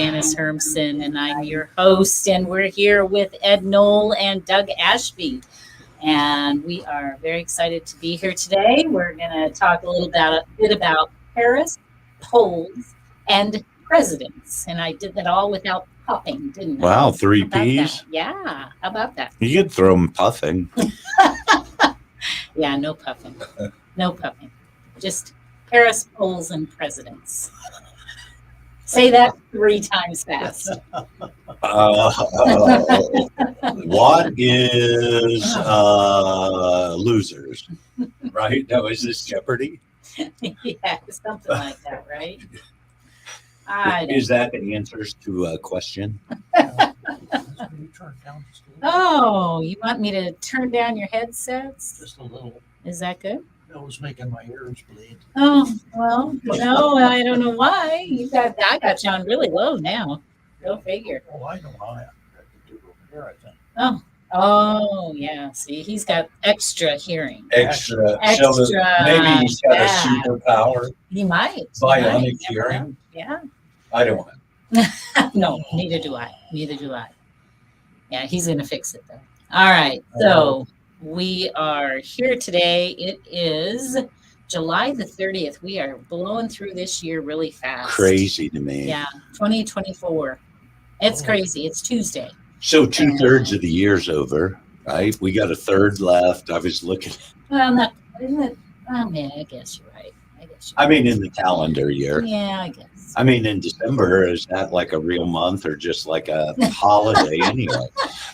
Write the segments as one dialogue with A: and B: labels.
A: Janice Hermson, and I'm your host. And we're here with Ed Knoll and Doug Ashby. And we are very excited to be here today. We're going to talk a bit about Paris, polls, and presidents. And I did that all without puffing, didn't I?
B: Wow, three
A: How about
B: P's?
A: that? Yeah, how about that?
B: You could throw them puffing.
A: Yeah, no puffing. No puffing. Just Paris, polls, and presidents. Say that 3 times fast.
B: What is losers? Right? That was this Jeopardy?
A: Yeah, something like that, right?
B: Is that the answers to a question?
A: Oh, you want me to turn down your headsets?
C: Just a little.
A: Is that good?
C: It was making my ears bleed.
A: Oh, well, no, I don't know why. I got you on really low now. Go figure.
C: Oh, I know how I have to do over here, I think.
A: Oh, yeah. See, he's got extra hearing.
B: Extra.
A: Extra.
B: So maybe he's got
A: Yeah.
B: a superpower.
A: He might.
B: Bionic hearing.
A: Yeah.
B: I don't want.
A: No, neither do I. Neither do I. Yeah, he's going to fix it though. All right. So we are here today. It is July the 30th. We are blowing through this year really fast.
B: Crazy to me.
A: Yeah, 2024. It's crazy. It's Tuesday.
B: So 2/3 of the year's over, right? We got a third left. I was looking.
A: Well, not, isn't it? Oh, man, I guess you're right.
B: I mean, in the calendar year.
A: Yeah, I guess.
B: I mean, in December, is that like a real month or just like a holiday anyway?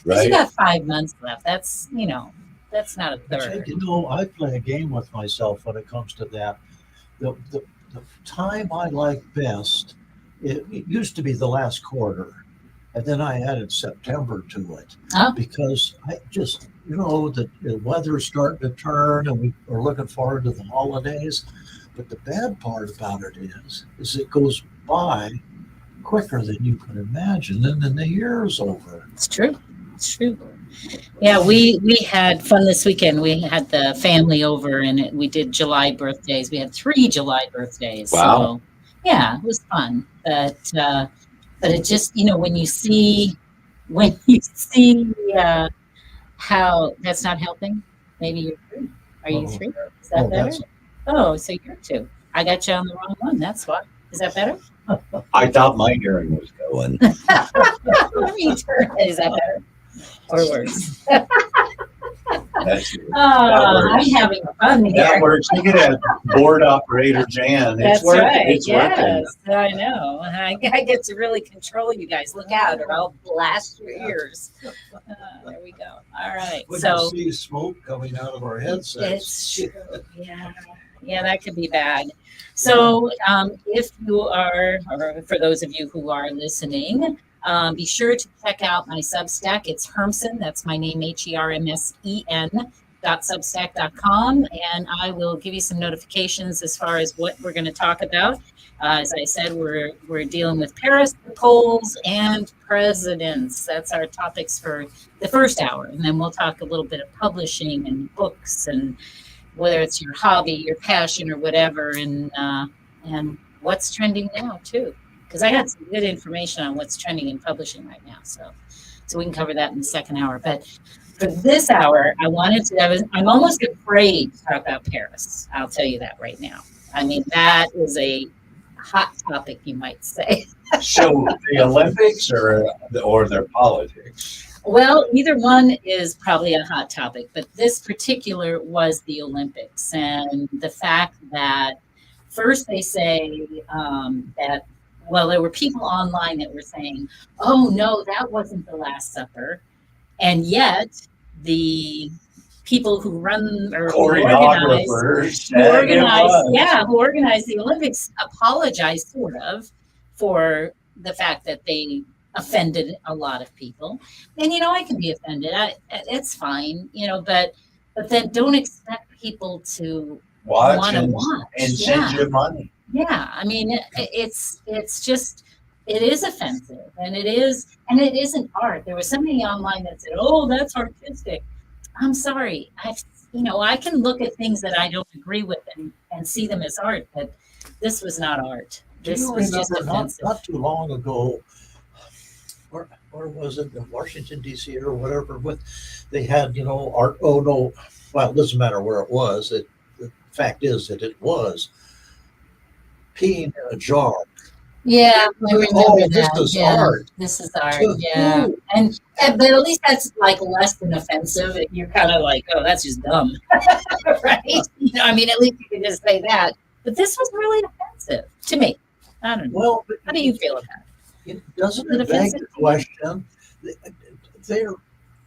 B: Right?
A: You got 5 months left. That's not a
C: But
A: third.
C: I play a game with myself when it comes to that. The time I like best, it used to be the last quarter. And then I added September to it.
A: Oh.
C: Because I just, the weather's starting to turn and we are looking forward to the holidays. But the bad part about it is it goes by quicker than you can imagine. And then the year is over.
A: It's true. It's true. Yeah, we had fun this weekend. We had the family over and we did July birthdays. We had 3 July birthdays.
B: Wow.
A: So, yeah, it was fun. But it just, when you see how that's not helping, maybe you're 3. Are you 3? Is that better? Oh, so you're 2. I got you on the wrong one. That's why. Is that better?
B: I thought my hearing was going.
A: Let me turn. Is that better? Or worse? I'm having fun here.
B: That works. You could have board operator Jan.
A: That's
B: It's working.
A: right.
B: It's working.
A: Yes, I know. I get to really control you guys. Look out, or I'll blast your ears. There we go. All right.
C: When
A: So
C: you see smoke coming out of our headsets.
A: it's true. Yeah, that could be bad. So if you are, or for those of you who are listening, be sure to check out my Substack. It's Hermson. That's my name, HERMSEN.substack.com. And I will give you some notifications as far as what we're going to talk about. As I said, we're dealing with Paris, the polls, and presidents. That's our topics for the first hour. And then we'll talk a little bit of publishing and books and whether it's your hobby, your passion, or whatever, and what's trending now too. Because I had some good information on what's trending in publishing right now, so we can cover that in the second hour. But for this hour, I'm almost afraid to talk about Paris. I'll tell you that right now. I mean, that is a hot topic, you might say.
B: So the Olympics or their politics?
A: Well, either one is probably a hot topic, but this particular was the Olympics, and the fact that first they say that, well, there were people online that were saying, oh, no, that wasn't the Last Supper. And yet the people who run or who organize the Olympics apologized sort of for the fact that they offended a lot of people. And, I can be offended. It's fine, but then don't expect people to
B: watch
A: and
B: send you money.
A: Yeah, I mean, it's just, it is offensive, and it isn't art. There was somebody online that said, "Oh, that's artistic." I'm sorry, I can look at things that I don't agree with and see them as art, but this was not art.
C: Do
A: This
C: you
A: was just
C: remember not,
A: offensive.
C: not too long ago, or was it in Washington D.C. or whatever? With they had art. Oh no, well it doesn't matter where it was. The fact is that it was peeing in a jar.
A: Yeah, I remember
C: Oh, this
A: that.
C: is
A: Yeah,
C: art.
A: this is art.
C: To
A: Yeah,
C: who?
A: but at least that's like less than offensive. You're kind of like, oh, that's just dumb, right? I mean, at least you can just say that. But this was really offensive to me. I don't know.
C: Well,
A: How do you feel about
C: doesn't
A: Is it
C: it beg
A: offensive
C: the
A: to you?
C: question? They're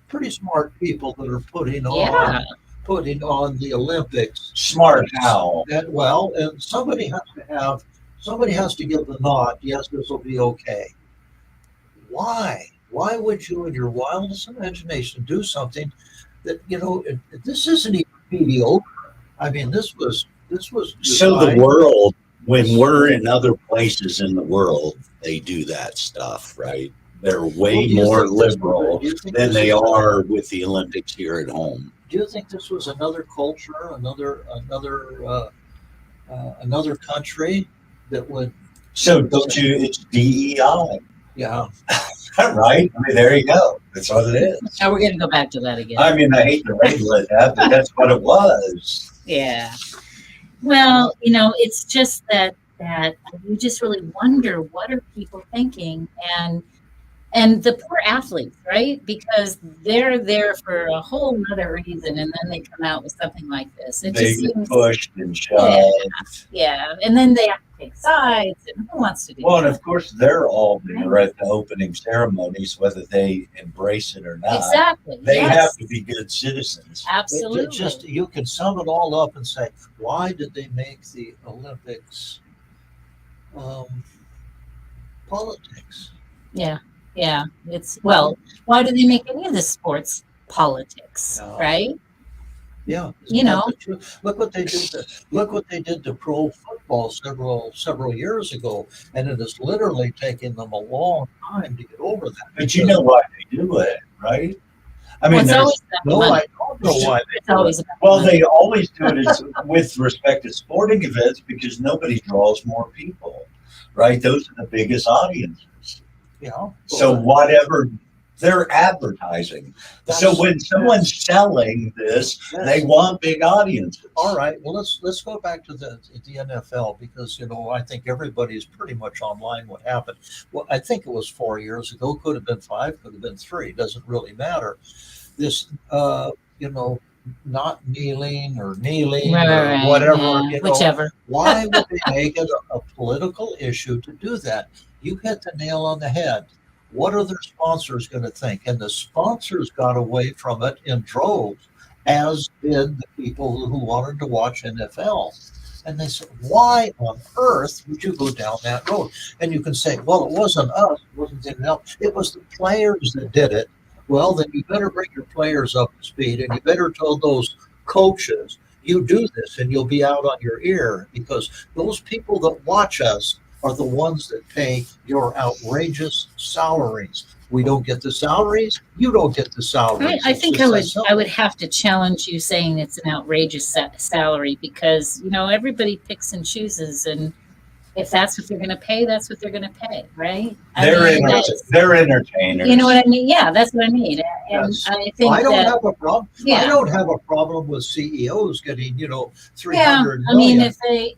C: pretty smart people that are
A: it? Yeah,
C: putting on the Olympics.
B: Smart how?
C: And well, and somebody has to give the nod. Yes, this will be okay. Why? Why would you, in your wildest imagination, do something that this isn't even mediocre? I mean, this was
B: So the
C: designed.
B: world, when we're in other places in the world, they do that stuff, right? They're
C: Well,
B: way
C: do you
B: more
C: think this was
B: liberal
C: do you think
B: than
C: this
B: they
C: is
B: are with the Olympics here at home.
C: do you think this was another culture, another country that would?
B: So don't you? It's DEI,
C: Yeah.
B: right? I mean, there you go. That's what it is.
A: now we're gonna go back to that again.
B: I mean, I hate to label it that, but that's what it was.
A: Yeah. Well, it's just that you just really wonder what are people thinking, and the poor athletes, right? Because they're there for a whole other reason, and then they come out with something like this. It
B: They
A: just
B: get
A: seems,
B: pushed and shoved.
A: yeah, and then they have to take sides, and who wants to do
B: Well, and
A: that?
B: of course, they're all there at the opening ceremonies, whether they embrace it or not.
A: Exactly.
B: They
A: yes,
B: have to be good citizens.
A: absolutely.
C: Just you can sum it all up and say, why did they make the Olympics politics?
A: Yeah, yeah. Why do they make any of the sports politics,
C: No.
A: right?
C: Yeah,
A: You know.
C: the truth. Look what they did. Look what they did to pro football several years ago, and it has literally taken them a long time to get over that.
B: But you know why they do it, right? I mean,
A: Well, it's always about
C: No,
A: money.
C: I don't know why they
A: It's
C: do
A: always
C: it.
A: about
B: well,
A: money.
B: they always do it is with respect to sporting events because nobody draws more people, right? Those are the biggest audiences.
C: Yeah.
B: So whatever they're advertising. So when someone's selling this, they want big audiences.
C: All right. Well, let's go back to the NFL because I think everybody's pretty much online. What happened? Well, I think it was 4 years ago. Could have been 5. Could have been 3. Doesn't really matter. This, not kneeling or kneeling
A: Right,
C: or whatever.
A: yeah, whichever.
C: Why would they make it a political issue to do that? You hit the nail on the head. What are their sponsors going to think? And the sponsors got away from it in droves, as did the people who wanted to watch NFL. And they said, why on earth would you go down that road? And you can say, well, it wasn't us, it wasn't anyone else. It was the players that did it. Well, then you better bring your players up to speed, and you better tell those coaches, you do this and you'll be out on your ear, because those people that watch us are the ones that pay your outrageous salaries. We don't get the salaries. You don't get the salaries.
A: I
C: It's
A: think
C: just
A: I
C: that simple.
A: would have to challenge you saying it's an outrageous salary because everybody picks and chooses, and if that's what they're going to pay, that's what they're going to pay, right?
B: They're entertainers.
A: You know what I mean? Yeah, that's what I mean. And
C: Yes.
A: I think
C: I don't
A: that
C: have a problem. I
A: yeah,
C: don't have a problem with CEOs getting,
A: yeah.
C: 300
A: I mean,
C: million.
A: if
C: I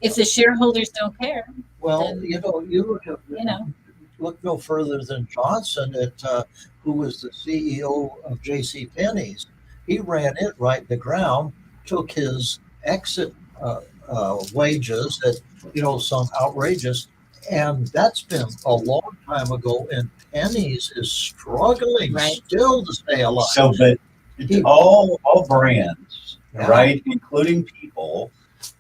A: if the shareholders don't care,
C: well,
A: then,
C: you look at look no further than Johnson, who was the CEO of J.C. Penney's. He ran it right in the ground, took his exit wages at some outrageous, and that's been a long time ago. And Penny's is struggling
A: Right.
C: still to stay alive.
B: So, but all brands,
C: Yeah.
B: right, including people,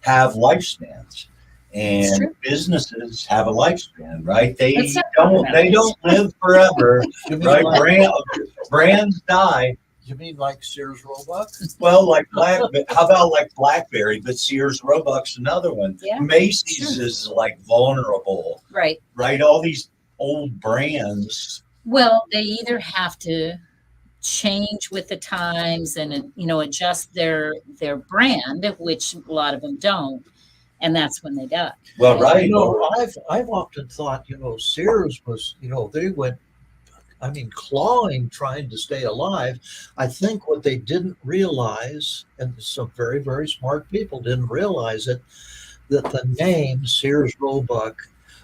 B: have lifespans,
A: It's
B: and
A: true.
B: businesses have a lifespan, right? They
A: Let's not talk
B: don't.
A: about
B: They
A: it.
B: don't live forever,
C: You mean
B: right?
C: like,
B: Brands die.
C: you mean like Sears Roebuck?
B: Well, like how about like BlackBerry? But Sears Roebuck's another one.
A: Yeah,
B: Macy's
A: sure.
B: is like vulnerable,
A: right.
B: right? All these old brands.
A: Well, they either have to change with the times and adjust their brand, which a lot of them don't, and that's when they die.
B: Well, right.
C: You know, I've often thought, you know, Sears was, you know, they went, I mean, clawing trying to stay alive. I think what they didn't realize, and some very, very smart people didn't realize it, that the name Sears Roebuck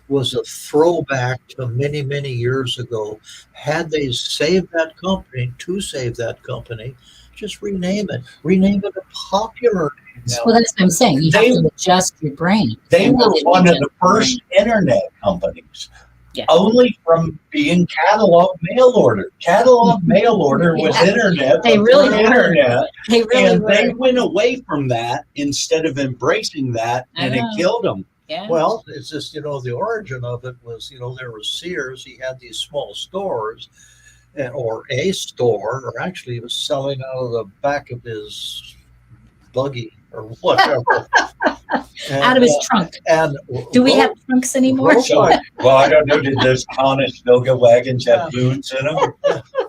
C: was a throwback to many, many years ago. Had they saved that company, to save that company, just rename it. Rename it a popular name now.
A: Well, that's what I'm saying. You
B: They-
A: have to adjust your brain.
B: They
A: And
B: were
A: they
B: one of
A: adjust
B: the
A: your brain.
B: first internet companies.
A: Yeah.
B: Only from being catalog mail order. Catalog mail order was
A: Yeah.
B: internet.
A: They
B: before
A: really were.
B: internet.
A: They really
D: And they
A: were.
D: went away from that instead of embracing that,
A: I
D: and it
A: know.
D: killed them.
A: Yeah.
C: Well, it's just, you know, the origin of it was, you know, there was Sears. He had these small stores, or a store, or actually he was selling out of the back of his buggy or whatever.
A: Out of his trunk.
C: And
A: Do we have trunks anymore?
C: Roebuck,
B: Well, I don't know. Did those Conestoga wagons have boots in them?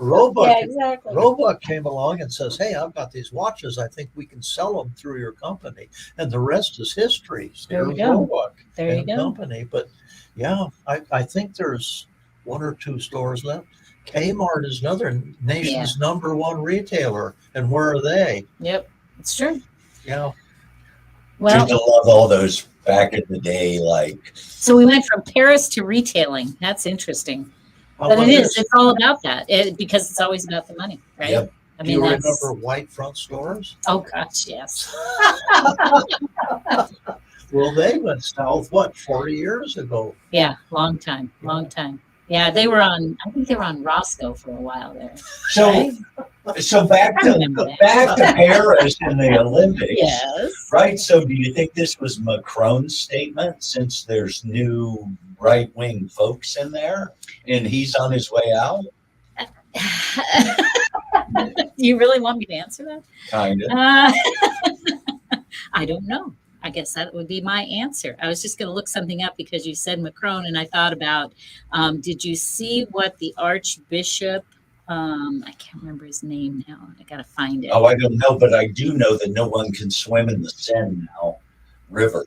C: Roebuck,
A: Yeah, exactly.
C: Roebuck came along and says, "Hey, I've got these watches. I think we can sell them through your company." And the rest is history.
A: There you
C: Sears
A: go.
C: Roebuck
A: There you
C: and
A: go.
C: Company. But yeah, I think there's one or two stores left. Kmart is another nation's number one retailer. And where are they?
A: Yep, it's true.
C: Yeah.
A: Well,
B: Used to love all those back in the day, like
A: so we went from Paris to retailing. That's interesting.
C: How
A: But
C: about
A: it is.
C: this?
A: It's all about that. Because it's always about the money, right?
B: Yep.
A: I
C: Do you
A: mean, that's.
C: remember white front stores?
A: Oh gosh, yes.
C: Well, they went south, 40 years ago?
A: Yeah, long time. Yeah, they were on. I think they were on Roscoe for a while there.
B: so.
A: Right?
B: So back
A: I remember
B: to
A: that.
B: Paris in the Olympics.
A: Yes.
B: Right. So do you think this was Macron's statement, since there's new right wing folks in there and he's on his way out?
A: Do you really want me to answer that?
B: Kind of.
A: I don't know. I guess that would be my answer. I was just going to look something up because you said Macron, and I thought about, did you see what the Archbishop, I can't remember his name now. I got to find it.
B: Oh, I don't know, but I do know that no one can swim in the Seine now, river,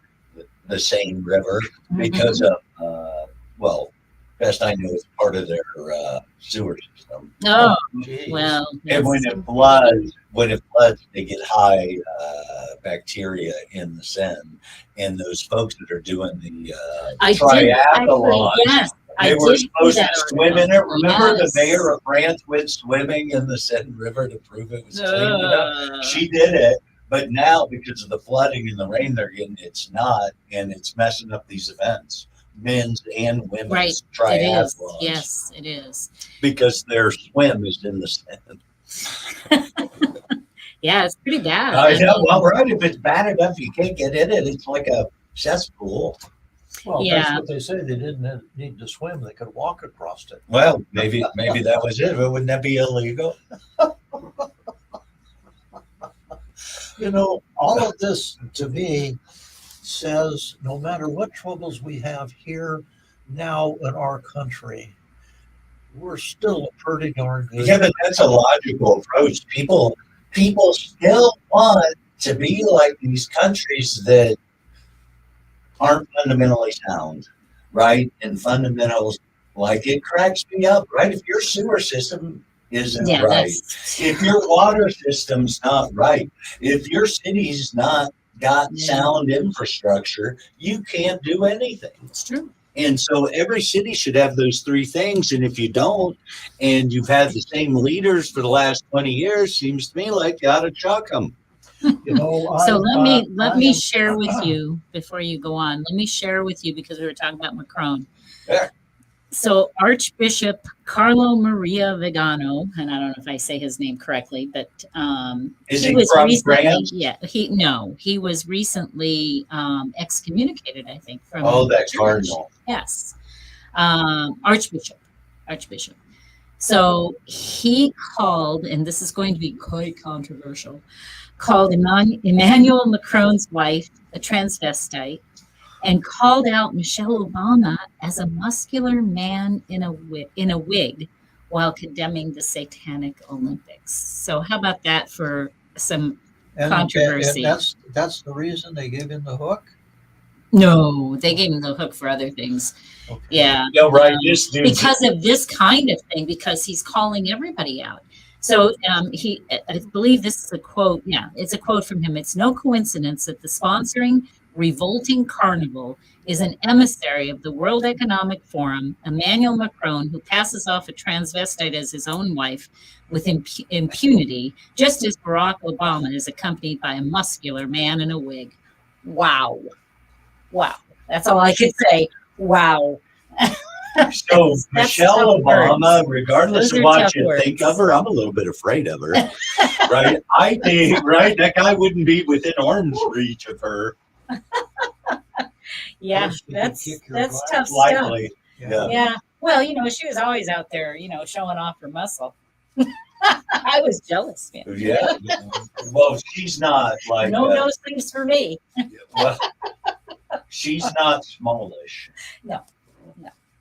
B: the Seine River,
A: Mhm.
B: because of, well, best I know, it's part of their sewer system.
A: Oh,
C: Geez.
A: well.
B: And when
A: yes.
B: it floods, they get high bacteria in the Seine, and those folks that are doing the
A: I did actually,
B: triathlon,
A: yes. I
B: they were
A: did see
B: supposed to
A: that
B: swim in it.
A: article.
B: Remember,
A: Yes.
B: the mayor of France went swimming in the Seine River to prove it was clean enough.
A: Uh,
B: She did it, but now because of the flooding and the rain they're getting, it's not, and it's messing up these events, men's and women's
A: Right, it
B: triathlons.
A: is. Yes, it is.
B: Because their swim is in the Seine.
A: Yeah, it's pretty bad.
B: I know.
A: mean,
B: Well, right. If it's bad enough, you can't get in it. It's like a cesspool.
C: Well,
A: Yeah.
C: that's what they say. They didn't need to swim. They could walk across it.
B: Well, maybe that was it. But wouldn't that be illegal?
C: You know, all of this to me says no matter what troubles we have here now in our country, we're still a pretty darn good.
B: Yeah, but that's a logical approach. People still want to be like these countries that aren't fundamentally sound, right? And fundamentals, like, it cracks me up, right? If your sewer system isn't
A: yeah,
B: right,
A: that's,
B: if your water system's not right, if your city's not got
A: Yeah.
B: sound infrastructure, you can't do anything.
A: it's true.
B: And so every city should have those three things. And if you don't, and you've had the same leaders for the last 20 years, seems to me like you ought to chuck them.
C: You know,
A: So let
C: I
A: me
C: am-
A: share with you before you go on. Let me share with you because we were talking about Macron.
B: Yeah.
A: So Archbishop Carlo Maria Vigano, and I don't know if I say his name correctly, but
B: Is he from France?
A: Yeah, he was recently excommunicated, I think, from
B: Oh,
A: the
B: that
A: church.
B: cardinal.
A: Yes, Archbishop. So he called, and this is going to be quite controversial, called Emmanuel Macron's wife a transvestite and called out Michelle Obama as a muscular man in a wig while condemning the Satanic Olympics. So how about that for some
C: and
A: controversy?
C: that's the reason they gave him the hook.
A: No, they gave him the hook for other things.
C: Okay.
A: Yeah.
B: No, right. This dude.
A: Because of this kind of thing, because he's calling everybody out. So I believe this is a quote. Yeah, it's a quote from him. It's no coincidence that the sponsoring revolting carnival is an emissary of the World Economic Forum, Emmanuel Macron, who passes off a transvestite as his own wife with impunity, just as Barack Obama is accompanied by a muscular man in a wig. Wow. Wow. That's all I could say. Wow.
B: So
A: That's
B: Michelle
A: tough words.
B: Obama, regardless
A: Those
B: of
A: are
B: what
A: tough
B: you
A: words.
B: think of her, I'm a little bit afraid of her. Right? I think, right, that guy wouldn't be within arm's reach of her.
A: Yeah,
C: Yes, you could
A: that's
C: kick your
A: that's
C: butt.
A: tough stuff.
B: Likely. Yeah.
A: Yeah. Well, she was always out there, showing off her muscle. I was jealous, man.
B: Yeah. Well, she's not like
A: No sleeves for me.
B: well, she's not smallish.
A: No,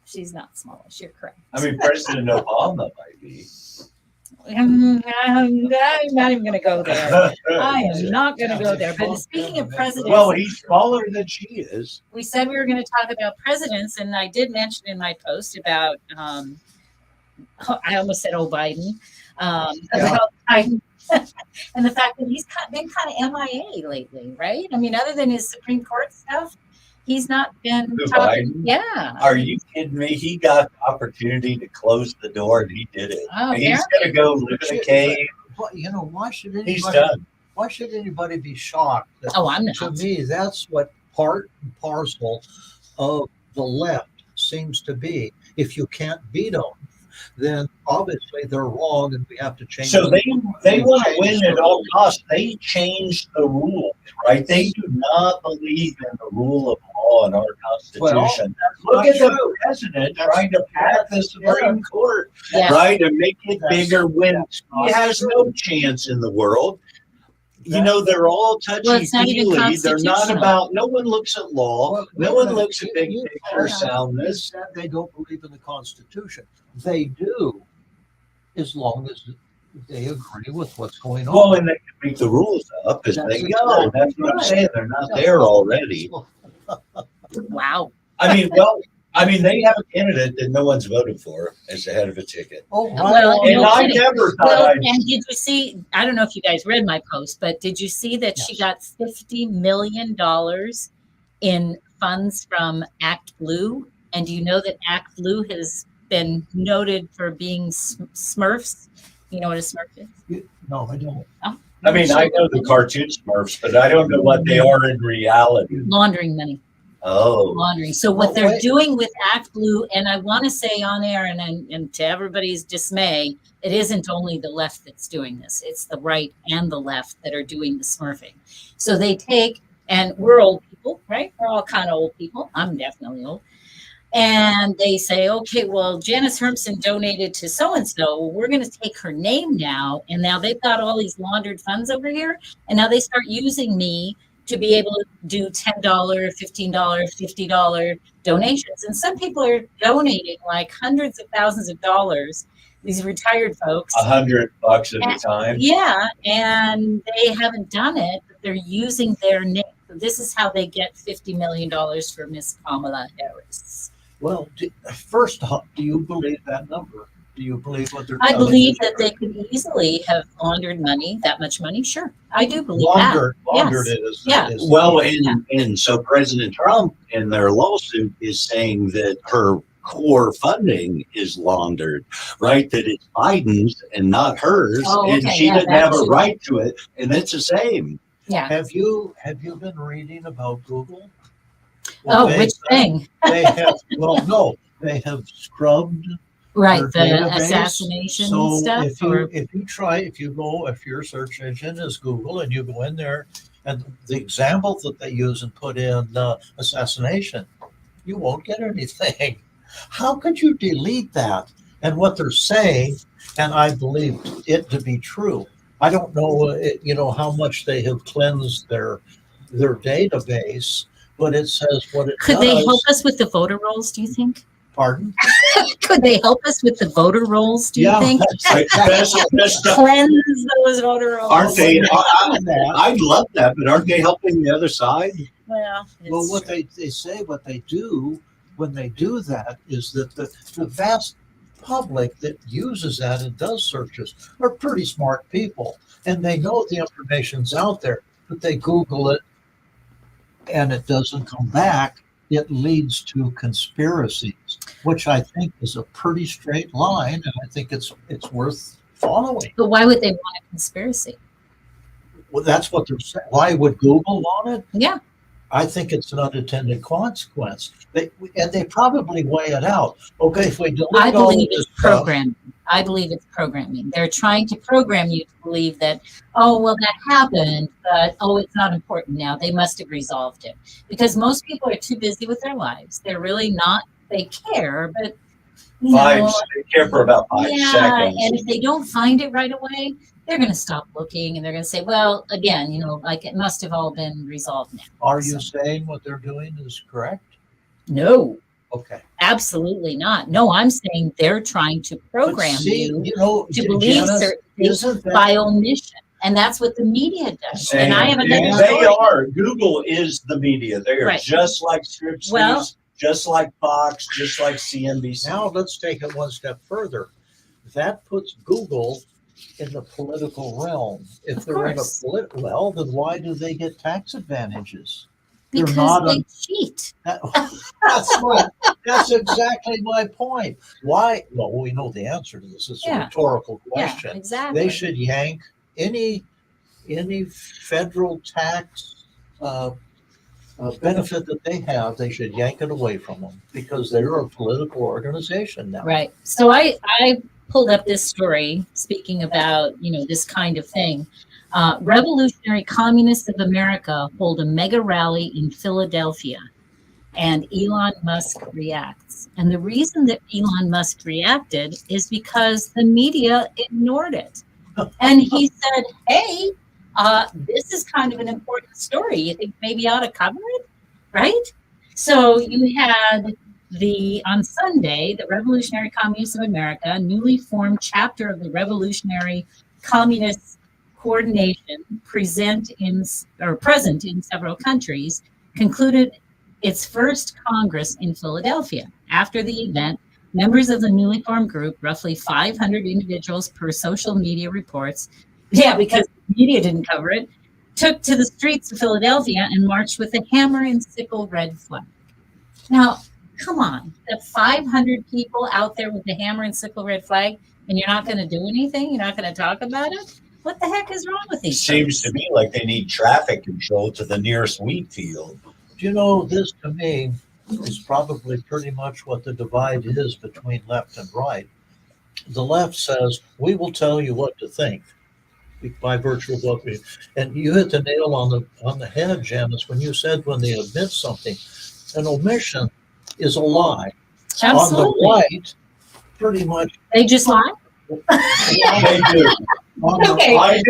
A: she's not smallish. You're correct.
B: I mean, President Obama might be.
A: I'm not even going to go there. I am not going to go there. But speaking of presidents,
B: Well, he's smaller than she is.
A: we said we were going to talk about presidents, and I did mention in my post about, I almost said, Biden, about Biden, and the fact that he's been kind of MIA lately, right? I mean, other than his Supreme Court stuff, he's not been
B: Who,
A: talking.
B: Biden?
A: Yeah.
B: Are you kidding me? He got the opportunity to close the door and he did it.
A: Oh,
B: He's going to go live in a cave.
C: But, why should
B: He's
C: anybody?
B: done.
C: Why should anybody be shocked? That,
A: Oh, I'm
C: to
A: not.
C: me, that's what part and parcel of the left seems to be. If you can't beat them, then obviously they're wrong, and we have to change.
B: So
C: them.
B: they want to win at all costs. They changed the rules, right? They do not believe in the rule of law in our Constitution. Look
C: not
B: at the
C: true.
B: president trying to pack the Supreme Court,
A: Yeah.
B: right, and make it
C: That's-
B: bigger when
C: that's
B: he
C: not
B: has
C: true.
B: no chance in the world. They're all
A: Well, it's not even
B: touchy-feely. They're not
A: constitutional.
B: about, no one looks at law.
C: Well,
B: No
C: wait a
B: one
C: minute.
B: looks at big
C: You-
B: picture
C: you
B: soundness.
C: said they don't believe in the Constitution. They do, as long as they agree with what's going on.
B: Well, and they can make the rules up as
C: That's
B: they go.
C: exactly
B: That's what I'm
C: right.
B: saying. They're not there already.
A: Wow.
B: They have a candidate that no one's voted for as the head of a ticket.
C: Oh, right.
A: Well,
B: And
A: no
B: I
A: kidding.
B: never thought
A: Well,
B: I'd.
A: and did you see? I don't know if you guys read my post, but did you see that she
C: Yes.
A: got $50 million in funds from Act Blue? And do you know that Act Blue has been noted for being Smurfs? You know what a Smurf is?
C: No, I don't.
B: I know the cartoon Smurfs, but I don't know what they are in reality.
A: Laundering money.
B: Oh,
A: Laundering. So what
C: Well,
A: they're
C: wait.
A: doing with Act Blue, and I want to say on air, and to everybody's dismay, it isn't only the left that's doing this; it's the right and the left that are doing the smurfing. So they take, and we're old people, right? We're all kind of old people. I'm definitely old. And they say, okay, well, Janice Hermson donated to so-and-so. We're going to take her name now. And now they've got all these laundered funds over here. And now they start using me to be able to do $10, $15, $50 donations. And some people are donating like hundreds of thousands of dollars, these retired folks.
B: $100 at a time.
A: Yeah, and they haven't done it, but they're using their name. So this is how they get $50 million for Miss Kamala Harris.
C: Well, first off, do you believe that number? Do you believe what they're
A: I
C: telling
A: believe
C: you?
A: that they could easily have laundered money, that much money. Sure, I do believe
C: laundered
A: Yes.
C: it is.
A: Yeah.
C: is-
B: Well, and so President Trump in their lawsuit is saying that her core funding is laundered, right? That it's Biden's and not hers,
A: Oh,
B: and
A: okay,
B: she
A: yeah,
B: didn't
A: that
B: have a
A: too.
B: right to it, and it's the same.
A: that. Yeah.
C: Have you been reading about Google?
A: Oh,
C: They-
A: which thing?
C: They have. Well, no, they have scrubbed
A: Right,
C: their
A: the
C: database.
A: assassination
C: So
A: stuff.
C: if your search engine is Google and you go in there, and the example that they use and put in assassination, you won't get anything. How could you delete that? And what they're saying, and I believe it to be true. I don't know, how much they have cleansed their database, but it says what it
A: Could
C: does.
A: they help us with the voter rolls, do you think?
C: Pardon?
A: Could they help us with the voter rolls, do you
C: Yeah,
A: think?
B: Best stuff.
A: Cleanse those voter rolls.
B: Aren't they?
C: that.
B: I'd love that, but aren't they helping the other side?
A: Well,
C: Well, what they say, what they do when they do that is that the vast public that uses that and does searches are pretty smart people. And they know the information's out there, but they Google it and it doesn't come back. It leads to conspiracies, which I think is a pretty straight line. And I think it's worth following.
A: but why would they want a conspiracy?
C: Well, that's what they're saying. Why would Google want it?
A: Yeah.
C: I think it's an unintended consequence. They probably weigh it out. Okay, if we delete
A: I
C: all
A: believe
C: this
A: it's
C: stuff,
A: programming. I believe it's programming. They're trying to program you to believe that, oh, well, that happened, but oh, it's not important now. They must have resolved it. Because most people are too busy with their lives. They're really not, they care, but you know,
B: They care for about 5
A: yeah,
B: seconds.
A: and if they don't find it right away, they're going to stop looking and they're going to say, well, again, you know, like it must have all been resolved now.
C: are you saying what they're doing is correct?
A: No,
C: Okay.
A: absolutely not. No, I'm saying they're trying to
C: But
A: program
C: see,
A: you
C: know,
A: to believe
C: Janice,
A: certain things
C: isn't that
A: by omission. And that's what the media does. And I have another
B: And they
A: story.
B: are. Google is the media. They are
A: Right.
B: just like Scripps
A: Well-
B: News, just like Fox, just like CNBC.
C: now let's take it one step further. That puts Google in the political realm. If
A: Of
C: they're in a
A: course.
C: well, then why do they get tax advantages? They're
A: Because
C: not
A: they
C: on-
A: cheat.
C: That's exactly my point. Why? Well, we know the answer to this. It's a
A: Yeah.
C: rhetorical
A: Yeah,
C: question.
A: exactly.
C: They should yank any federal tax benefit that they have. They should yank it away from them because they're a political organization now.
A: Right. So I pulled up this story speaking about, you know, this kind of thing. Revolutionary Communists of America hold a mega rally in Philadelphia, and Elon Musk reacts. And the reason that Elon Musk reacted is because the media ignored it. And he said, hey, this is kind of an important story. You think maybe I ought to cover it? Right? So you had on Sunday, the Revolutionary Communists of America, a newly formed chapter of the Revolutionary Communist Coordination, present in several countries, concluded its first Congress in Philadelphia. After the event, members of the newly formed group, roughly 500 individuals per social media reports, because the media didn't cover it, took to the streets of Philadelphia and marched with a hammer and sickle red flag. Now, come on, the 500 people out there with the hammer and sickle red flag, and you're not going to do anything? You're not going to talk about it? What the heck is wrong with these
B: Seems
A: folks?
B: to me like they need traffic control to the nearest wheat field.
C: You know, this to me is probably pretty much what the divide is between left and right. The left says, we will tell you what to think by virtue of what we, and you hit the nail on the head, Janice, when you said when they admit something, an omission is a lie.
A: Absolutely.
C: On the right, pretty much.
A: They just lie?
B: They do.
A: Okay,
B: I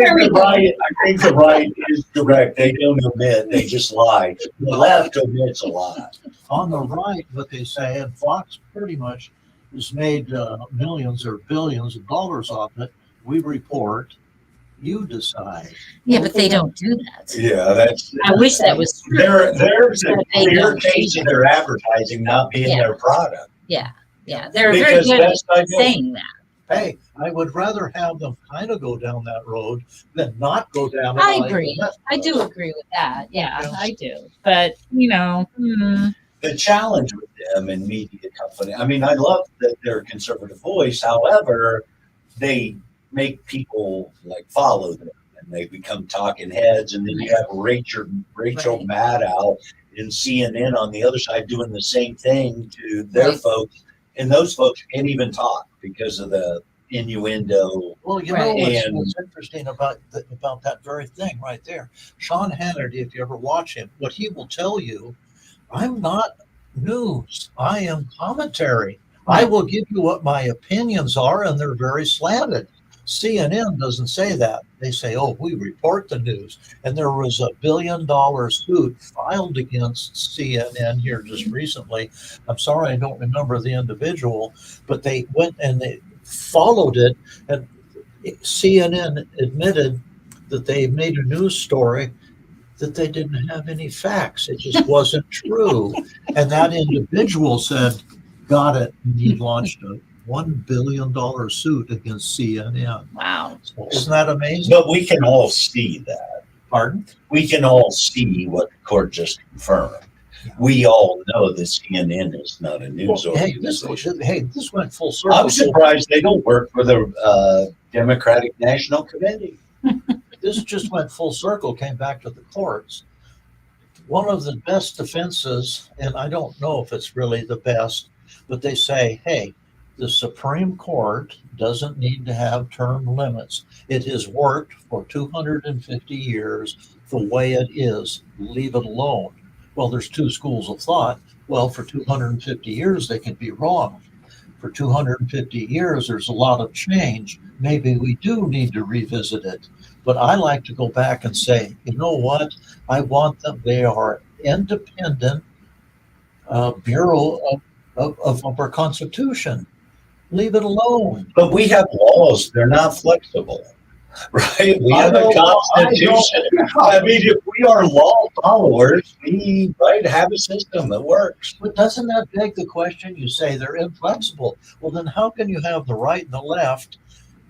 B: think the right is correct. They don't admit, they just lie. The left admits a lot.
C: On the right, what they say, and Fox pretty much has made millions or billions of dollars off it. We report, you decide.
A: Yeah, but they don't do that.
B: Yeah, that's.
A: I wish that was true.
B: There's a
A: But they
B: clear
A: don't do
B: case of
A: that.
B: their advertising not being
A: Yeah.
B: their product.
A: Yeah, they're very
B: Because
A: good at
B: that's not good.
A: saying that.
C: Hey, I would rather have them kind of go down that road than not go down it.
A: I
C: like
A: agree.
C: that.
A: I do agree with that. Yeah, I do. But, you know,
B: The challenge with them and media company, I mean, I love that they're a conservative voice. However, they make people like follow them and they become talking heads. And then you have Rachel
A: Right.
B: Maddow in CNN on the other side doing the same thing to their
A: Right.
B: folks. And those folks can't even talk because of the innuendo.
C: Well, you
A: Right.
C: know
B: And-
C: what's interesting about that very thing right there? Sean Hannity, if you ever watch him, what he will tell you, I'm not news. I am commentary. I will give you what my opinions are, and they're very slanted. CNN doesn't say that. They say, oh, we report the news. And there was a $1 billion suit filed against CNN here just recently. I'm sorry, I don't remember the individual, but they went and they followed it. And CNN admitted that they made a news story that they didn't have any facts. It just wasn't true. And that individual said, got it. And he launched a $1 billion suit against CNN.
A: Wow.
C: So isn't that amazing?
B: But we can all see that.
C: Pardon?
B: We can all see what the court just confirmed. We all know that CNN is not a news organization.
C: This went full circle.
B: I'm surprised they don't work for the Democratic National Committee.
C: This just went full circle, came back to the courts. One of the best defenses, and I don't know if it's really the best, but they say, hey, the Supreme Court doesn't need to have term limits. It has worked for 250 years the way it is. Leave it alone. Well, there's two schools of thought. Well, for 250 years, they can be wrong. For 250 years, there's a lot of change. Maybe we do need to revisit it. But I like to go back and say, you know what? I want them. They are independent bureau of our Constitution. Leave it alone.
B: But we have laws. They're not flexible, right? We have a constitution. I mean, if we are law followers, we have a system that works.
C: But doesn't that beg the question? You say they're inflexible. Well, then how can you have the right and the left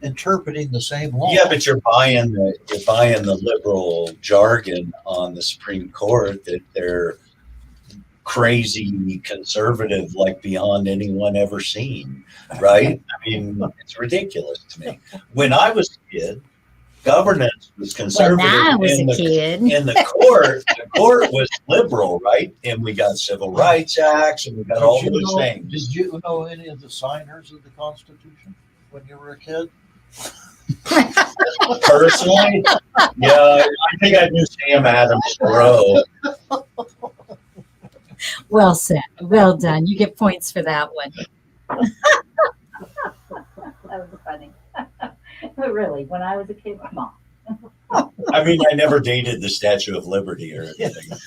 C: interpreting the same law?
B: Yeah, but you're buying the liberal jargon on the Supreme Court that they're crazy conservative, like beyond anyone ever seen, right? I mean, it's ridiculous to me. When I was a kid, governance was conservative.
A: When I was
B: in
A: a
B: the,
A: kid.
B: in the court was liberal, right? And we got civil rights acts, and we got all those things.
C: Did you know any of the signers of the Constitution when you were a kid?
B: Personally, yeah, I think I knew Sam Adams Rowe.
A: Well said. Well done. You get points for that one.
E: That was funny. But really, when I was a kid, come on.
B: I mean, I never dated the Statue of Liberty or anything.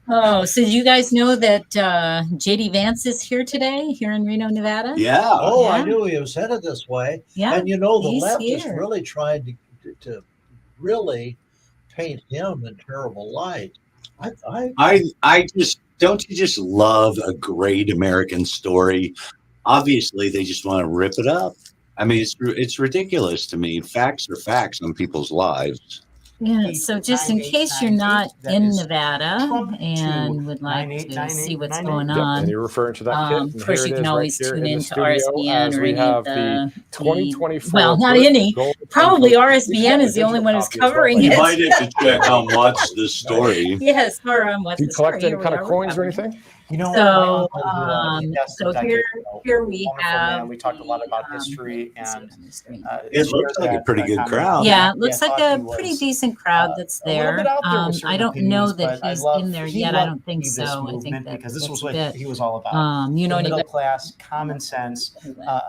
A: Oh, so you guys know that JD Vance is here today, here in Reno, Nevada?
D: Yeah.
C: Oh, I
A: Yeah.
C: knew he was headed this way.
A: Yeah.
C: And you know, the
A: he's
C: left has
A: here.
C: really tried to really paint him in terrible light.
D: I just don't you just love a great American story? Obviously, they just want to rip it up. I mean, it's ridiculous to me. Facts are facts on people's lives.
A: Yeah, so just in case you're not
F: 9898, that
A: in
F: is
A: Nevada
F: Trump
A: and would like to
F: 9898,
A: see what's
F: 98.
A: going
G: Yep,
A: on,
G: and you're referring to that kit. And
A: of course
G: here
A: you
G: it
A: can
G: is
A: always
G: right here
A: tune
G: in the
A: into
G: studio
A: RSBN
G: as
A: or
G: we
A: any
G: have
A: of the
G: 2024.
A: well, not
G: Brit
A: any.
G: Gold
A: Probably
G: Gold
A: RSBN is the only one who's
G: copy as well.
A: covering
D: You
A: it.
D: might have to check on what's the story.
A: Yes, or what's
G: Do you
A: the
G: collect
A: story?
G: any kind of coins or anything?
F: You know,
A: So,
F: my uncle, yes,
A: so
F: I
A: here-
F: did know.
A: here we
F: Wonderful
A: have
F: man. We talked a lot about
A: the,
F: history
A: let's see
F: and
A: on the screen.
D: It looks like a pretty good crowd.
A: Yeah, it looks like
F: thought
A: a
F: he was,
A: pretty decent crowd that's
F: a little
A: there.
F: bit out there with
A: I
F: certain
A: don't know
F: opinions,
A: that
F: but I
A: he's
F: love-
A: in there
F: he
A: yet. I
F: loved
A: don't think
F: this
A: so. I think
F: movement
A: that
F: because this
A: that's
F: was
A: a
F: what
A: bit,
F: he was all about.
A: you know,
F: The middle
A: anybody-
F: class, common sense,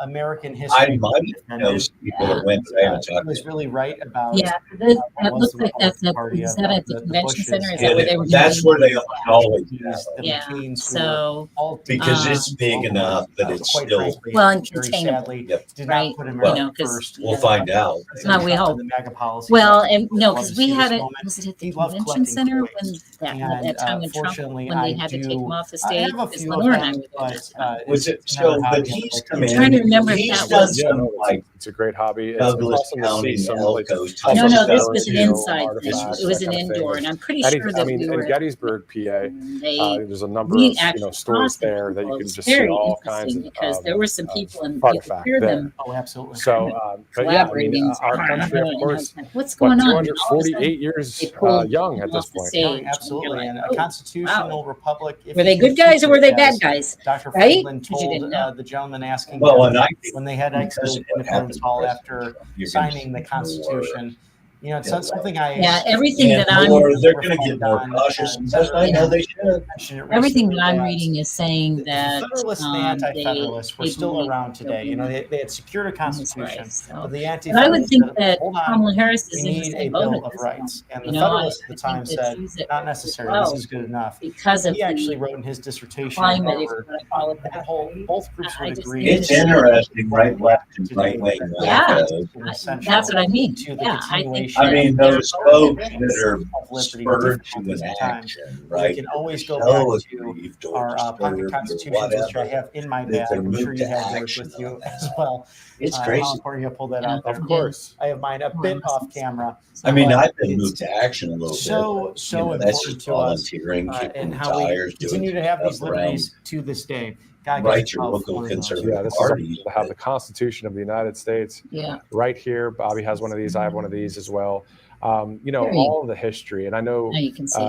F: American history.
B: I might know some people that went, but I haven't
F: He
B: talked
F: was
B: to
F: really right about.
A: yeah, this, that
F: was
A: looks
F: the
A: like that's the,
F: Party
A: is
F: of
A: that at the
F: the
A: convention
F: Bushes.
A: center? Is
B: Yeah,
A: that where they were
B: that's
A: doing
B: where they
A: it?
B: always
F: These-
B: have.
F: the
A: Yeah,
F: McCains who
A: so,
F: all
B: Because
A: Um,
B: it's big enough that it's
F: quite
B: still,
F: frankly,
A: well, and
F: very
A: containable,
F: sadly,
B: Yep.
F: did
A: right?
F: not put
A: You
F: America
A: know, 'cause-
F: first.
B: we'll find out.
A: No, we hope.
F: The MAGA policy.
A: Well, and no,
F: Love
A: because
F: to
A: we
F: see
A: had
F: this
A: it,
F: moment.
A: was it at the
F: He loved
A: convention
F: collecting
A: center
F: coins.
A: when
F: And,
A: that time when Trump,
F: fortunately,
A: when they
F: I
A: had to take
F: do-
A: him off the
F: I
A: stage?
F: have a
A: Because
F: few of
A: Lenore and I
F: them,
A: were there
F: but
A: that time.
B: Was it
F: it's never
B: so?
F: happened
B: But he's
F: like
B: come
F: that.
B: in.
A: Trying to remember if
B: He's
A: that
B: done
A: was-
G: Yeah,
B: some
G: no,
B: like
G: it's a great hobby. It's
B: Douglas
G: awesome to
B: County,
G: see some really
B: Elko
G: tough
B: type
A: No,
B: of
A: no,
B: stuff.
A: this was an
G: you know,
A: inside thing.
G: artifacts,
A: It was
G: that
A: an
G: kind of thing,
A: indoor,
G: which
A: and I'm pretty
G: Gettys-
A: sure that
G: I mean,
A: we
G: in
A: were.
G: Gettysburg, PA,
A: They
G: there's a number
A: we
G: of
A: actually
G: stores
A: crossed
G: there that you
A: people.
G: can
A: It's
G: just see
A: very
G: all kinds
A: interesting
G: of
A: because there were some people and you could
G: artifact
A: hear
G: there.
A: them
F: Oh, absolutely.
G: So, but yeah, I
A: collaborating.
G: mean, our country, of
A: And I
G: course,
A: was like, what's
G: what,
A: going on? And all of a sudden,
G: 248 years
A: they pulled
G: young at
A: him
G: this
A: off the
G: point.
A: stage,
F: Oh,
A: and
F: absolutely.
A: you're
F: And
A: like,
F: a
A: oh,
F: constitutional republic. if
A: were they
F: you
A: good guys or were they bad
F: as
A: guys?
F: Dr.
A: Right?
F: Franklin
A: 'Cause you
F: told
A: didn't know.
F: the gentleman asking
B: Well,
F: him
B: and I
F: when they had exited Independence Hall after signing the Constitution. You know, it's
B: Yeah.
F: something I
A: Yeah, everything
B: and
A: that I'm
B: more, they're going to get more cautious. And yes, I know they should.
A: everything that I'm reading is saying
F: The
A: that
F: Federalists and the
A: they
F: Anti-Federalists were
A: they
F: still
A: believe
F: around today. You know, they had secured a
A: that's
F: constitution,
A: right. So,
F: but the
A: but I would
F: Anti-Federalists
A: think
F: said,
A: that
F: hold on,
A: Kamala Harris is
F: we
A: in the
F: need a
A: same boat
F: Bill
A: at
F: of
A: this
F: Rights.
A: point.
F: And
A: You
F: the
A: know,
F: Federalists at the
A: I
F: time
A: think that
F: said,
A: she's at
F: not
A: risk
F: necessary,
A: as well
F: this is good enough.
A: because of
F: He actually
A: the
F: wrote in his dissertation,
A: climate, if you
F: however,
A: want to call it
F: that
A: that.
F: both groups
A: I
F: would
A: just
F: agree.
A: think
B: It's interesting, right, left, and right wing.
A: Yeah.
F: Essential
A: That's what I mean.
F: to the
A: Yeah, I think
F: education.
B: I mean, those folks that are
F: of liberty
B: spurred
F: difficult
B: to
F: at
B: an
F: the time.
B: action,
F: We
B: right?
F: can always go
B: So
F: back to
B: aggrieved or
F: our pocket
B: disturbed or
F: constitutions, which I
B: whatever,
F: have in my
B: that
F: bag.
B: they're
F: I'm sure
B: moved
F: you
B: to
F: have yours
B: action
F: with you
B: on that.
F: as well.
B: It's
F: How
B: crazy.
F: important you pull that
A: Yeah.
F: out there.
G: Of course.
F: I have mine a bit off camera.
B: I mean,
F: But
B: I've been
F: it's
B: moved to action a little
F: so,
B: bit.
F: so
B: That's
F: important
B: just
F: to us,
B: volunteering, kicking
F: and
B: the
F: how we
B: tires, doing
F: continue to have these
B: stuff around.
F: liberties to this day. God
B: Right,
F: gets
B: your
F: love
B: local
F: for those.
B: conservative
G: Yeah, this is
B: parties.
G: to have the Constitution of the United States
A: Yeah.
G: right here. Bobby has one of these. I have one of these as well. You know,
A: There you
G: all of the history, and I know.
A: Now you can see.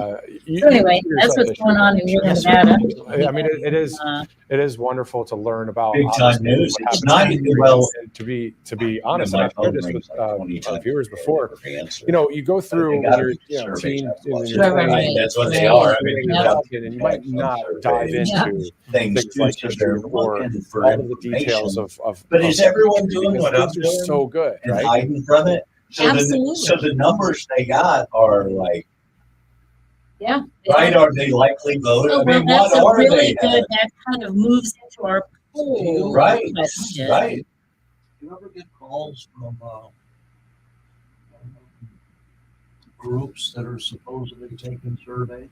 G: You
A: So anyway,
G: consider
A: that's
G: yourself
A: what's
G: history
A: going on in
G: buff.
A: Wheeling,
F: Yes,
A: Nevada.
G: I mean, it is wonderful to learn about
B: Big time
G: obviously
B: news.
G: what
B: It's
G: happened
B: not
G: in
B: even
G: history.
B: well.
G: And to be honest,
B: My
G: and I've shared
B: phone
G: this with
B: rings like 20
G: our
B: times
G: viewers
B: a day
G: before.
B: for answer.
G: You know, you go through when
B: gotta
G: you're
B: be
G: teen,
B: surveys, that's
G: in
B: why.
G: your
A: Right, right,
G: 20s,
A: right.
B: That's what they
A: Right.
B: are. I mean,
G: you're
A: Yeah.
G: adopted, and you might not dive into
B: things
G: things like
B: too, so
G: history
B: they're
G: or
B: looking for
G: all of the details
B: information.
G: of
B: But is everyone doing
G: because
B: what I'm
G: things are
B: doing
G: so good,
B: and
G: right?
B: hiding from it?
A: Absolutely.
B: So the numbers they got are like,
A: Yeah.
B: right? Are they likely voted?
A: Oh,
B: I
A: well,
B: mean,
A: that's
B: what
A: a
B: are
A: really
B: they?
A: good, that kind of moves into our poll.
B: Right,
A: question.
B: right.
C: Do you ever get calls from groups that are supposedly taking survey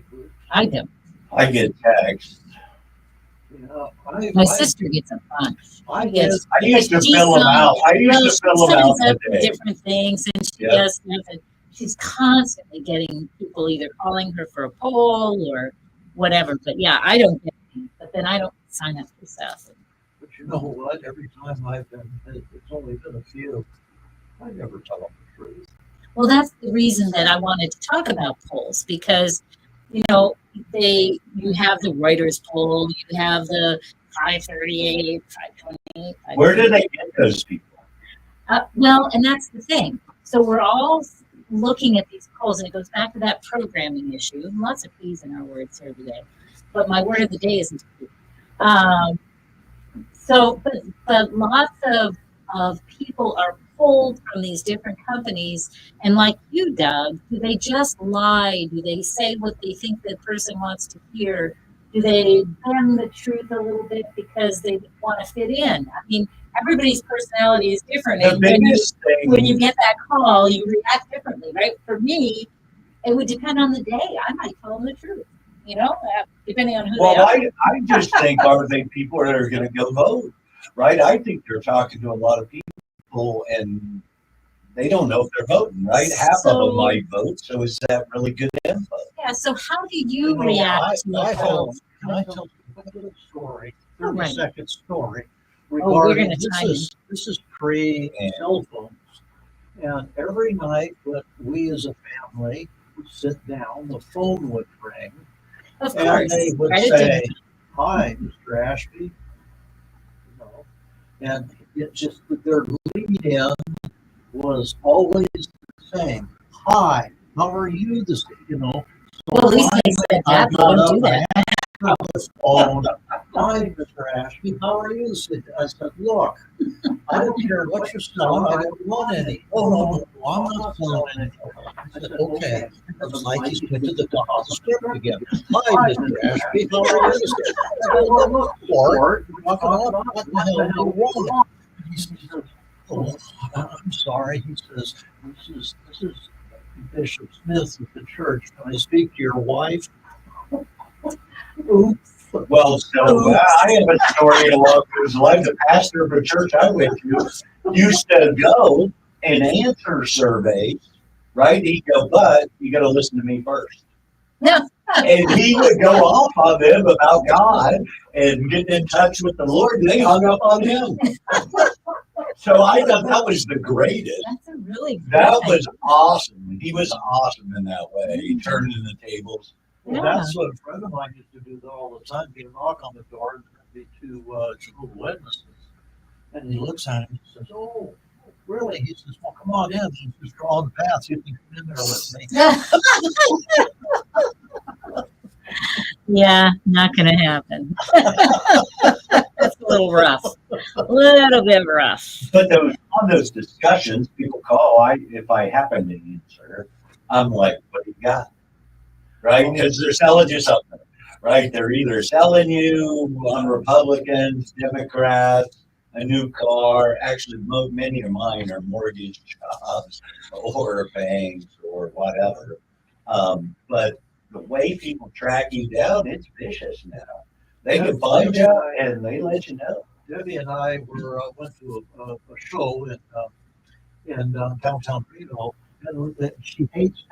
C: groups?
A: I do.
B: I get texts.
C: Yeah,
A: My sister gets a bunch.
C: I
A: She gets-
B: I used to
A: she's,
B: fill them out. I used
A: well,
B: to
A: she
B: fill them out
A: signs up for
B: today.
A: different things, and she
B: Yeah.
A: does stuff, and she's constantly getting people either calling her for a poll or whatever. But yeah, I don't get any, but then I don't sign up for stuff.
C: But you know what? Every time I've been, it's only been a few. I never tell them the truth.
A: Well, that's the reason that I wanted to talk about polls, because you know you have the Reuters poll, you have the 538, 528.
B: Where do they get those people?
A: Well, and that's the thing. So we're all looking at these polls, and it goes back to that programming issue. Lots of P's in our words here today, but my word of the day isn't P. But lots of people are pulled from these different companies, and like you, Doug, do they just lie? Do they say what they think the person wants to hear? Do they bend the truth a little bit because they want to fit in? I mean, everybody's personality is different.
B: The
A: And when
B: biggest thing.
A: when you get that call, you react differently, right? For me, it would depend on the day. I might tell them the truth, you know, depending on who they
B: Well,
A: are.
B: I just think are they people that are going to go vote, right? I think they're talking to a lot of people and they don't know if they're voting, right? Half of
A: So-
B: them might vote. So is that really good info?
A: Yeah. So how do you
C: You know,
A: react to
C: I
A: a poll?
C: have, can I tell you a little story?
A: Oh,
C: 30-second story.
A: we're
C: Regarding
A: gonna chime in.
C: this is pre cell phones, and every night when we as a family would sit down, the phone would ring,
A: Of
C: and
A: course.
C: they would
A: Right?
C: say, "Hi, Mr. Ashby," you know, and it just their lead in was always the same. "Hi, how are you?" This, you know.
A: Well, at least they said
C: I
A: that. They
C: got
A: don't
C: up,
A: do that.
C: I answered the phone. "Hi, Mr. Ashby, how are you?" I said, "Look, I don't care what you're selling. I don't want any." "Oh, no, I'm not selling anything." I said, "Okay." It's like he's went to the script again. "Hi, Mr. Ashby, how are you?" I said, "Well, look, Court, what the hell do you want?" He says, "Oh, I'm sorry." He says, This is Bishop Smith of the church. Can I speak to your wife?" Oops.
B: Well, so I have a story along those lines. The pastor of a church I went to used to go and answer surveys, right? He'd go, but you got to listen to me first.
A: Yeah.
B: And he would go off on them about God and getting in touch with the Lord, and they hung up on him. So I thought that was the greatest.
A: That's a really good
B: That
A: thing.
B: was awesome. He was awesome in that way. He turned in the tables.
C: Well,
A: Yeah.
C: that's what a friend of mine used to do all the time. He'd knock on the door and there'd be two witnesses. And he looks at him and says, "Oh, really?" He says, "Well, come on in. He's just drawing the path. You can come in there with me."
A: Yeah, not going to happen. That's a little rough. A little bit rough.
B: But on those discussions, people call. If I happen to answer, I'm like, "What do you got?" Right? Because they're selling you something, right? They're either selling you on Republicans, Democrats, a new car. Actually, many of mine are mortgage jobs or banks or whatever. But the way people track you down, it's vicious now. They can find you and they let you know.
C: Debbie and I went to a show in downtown Reno, and she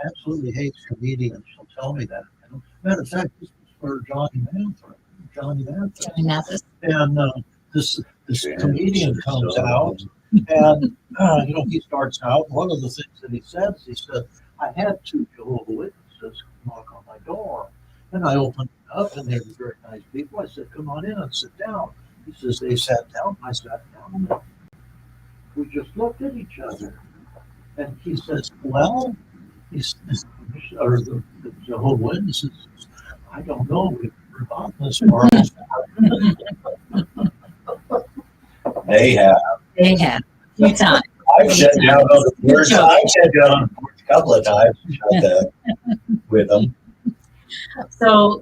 C: absolutely hates comedians. She'll tell me that. Matter of fact, this was for Johnny Manthur.
A: Johnny Mathis.
C: And this comedian comes out, and he starts out. One of the things that he said, I had 2 Jehovah's Witnesses knock on my door, and I opened it up, and they were very nice people. I said, "Come on in and sit down." He says they sat down. I sat down. And we just looked at each other, and he says, "Well," or the Jehovah's Witnesses, "I don't know. We've never gotten this far."
B: They have.
A: They have. Few times.
B: I've sat down on the porch. I've sat down on the porch a couple of times with them.
A: So